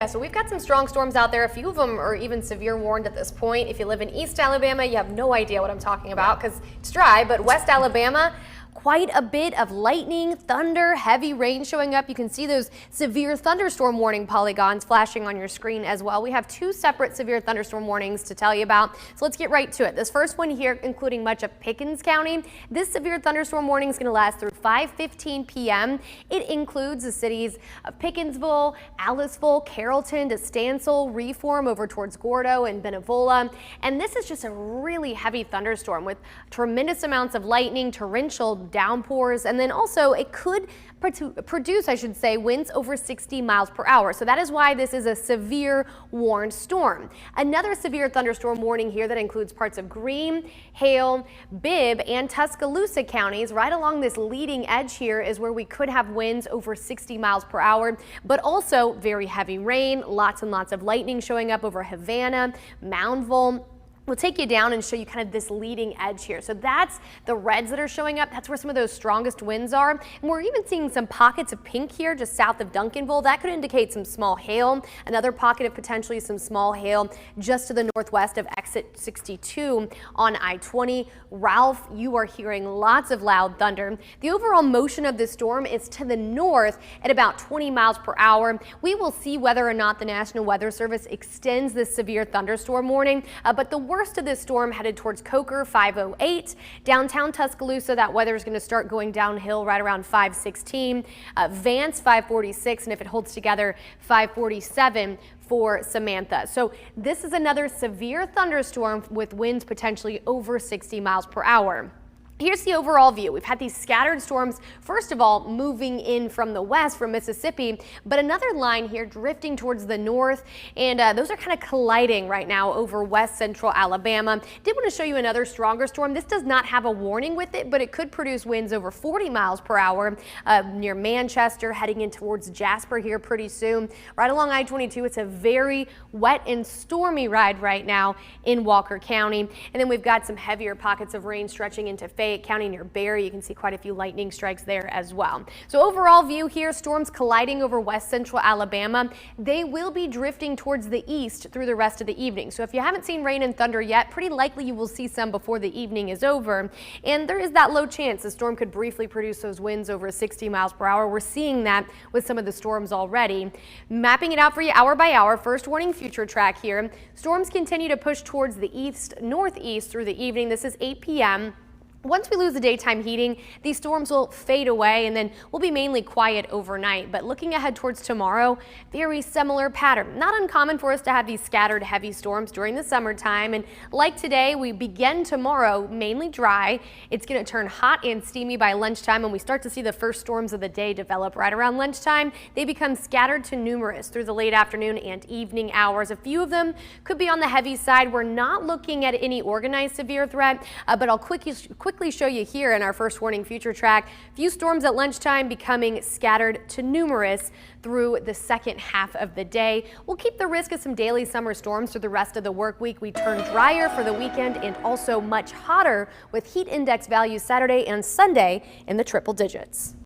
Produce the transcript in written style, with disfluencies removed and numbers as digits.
so we've got some strong storms out there. A few of them are even severe warned at this point. If you live in East Alabama, you have no idea what I'm talking about because it's dry, but West Alabama, quite a bit of lightning, thunder, heavy rain showing up. You can see those severe thunderstorm warning polygons flashing on your screen as well. We have two separate severe thunderstorm warnings to tell you about. So let's get right to it. This first one here, including much of Pickens County. This severe thunderstorm warning is going to last through 5:15 p.m. It includes the cities of Pickensville, Aliceville, Carrollton to Stansel, Reform over towards Gordo and Benevola. And this is just a really heavy thunderstorm with tremendous amounts of lightning, torrential downpours, and then also it could produce, I should say, winds over 60 miles per hour. So that is why this is a severe warned storm. Another severe thunderstorm warning here that includes parts of Greene, Hale, Bibb, and Tuscaloosa counties. Right along this leading edge here is where we could have winds over 60 miles per hour, but also very heavy rain, lots and lots of lightning showing up over Havana, Moundville. We'll take you down and show you kind of this leading edge here. So that's the reds that are showing up. That's where some of those strongest winds are. And we're even seeing some pockets of pink here just south of Duncanville. That could indicate some small hail. Another pocket of potentially some small hail just to the northwest of exit 62 on I-20. Ralph, you are hearing lots of loud thunder. The overall motion of this storm is to the north at about 20 miles per hour. We will see whether or not the National Weather Service extends this severe thunderstorm warning, but the worst of this storm headed towards Coker 508. Downtown Tuscaloosa, that weather is going to start going downhill right around 516. Vance 546, and if it holds together 547 for Samantha. So this is another severe thunderstorm with winds potentially over 60 miles per hour. Here's the overall view. We've had these scattered storms, first of all, moving in from the west from Mississippi, but another line here drifting towards the north, and those are kind of colliding right now over west central Alabama. Did want to show you another stronger storm. This does not have a warning with it, but it could produce winds over 40 miles per hour near Manchester, heading in towards Jasper here pretty soon. Right along I-22, it's a very wet and stormy ride right now in Walker County. And then we've got some heavier pockets of rain stretching into Fayette County near Barry. You can see quite a few lightning strikes there as well. So overall view here, storms colliding over west central Alabama. They will be drifting towards the east through the rest of the evening. So if you haven't seen rain and thunder yet, pretty likely you will see some before the evening is over. And there is that low chance the storm could briefly produce those winds over 60 miles per hour. We're seeing that with some of the storms already. Mapping it out for you hour by hour, first warning future track here. Storms continue to push towards the east, northeast through the evening. This is 8 p.m. Once we lose the daytime heating, these storms will fade away and then we'll be mainly quiet overnight. But looking ahead towards tomorrow, very similar pattern. Not uncommon for us to have these scattered heavy storms during the summertime. And like today, we begin tomorrow mainly dry. It's going to turn hot and steamy by lunchtime, and we start to see the first storms of the day develop right around lunchtime. They become scattered to numerous through the late afternoon and evening hours. A few of them could be on the heavy side. We're not looking at any organized severe threat, but I'll quickly show you here in our first warning future track. Few storms at lunchtime becoming scattered to numerous through the second half of the day. We'll keep the risk of some daily summer storms through the rest of the work week. We turn drier for the weekend and also much hotter with heat index values Saturday and Sunday in the triple digits.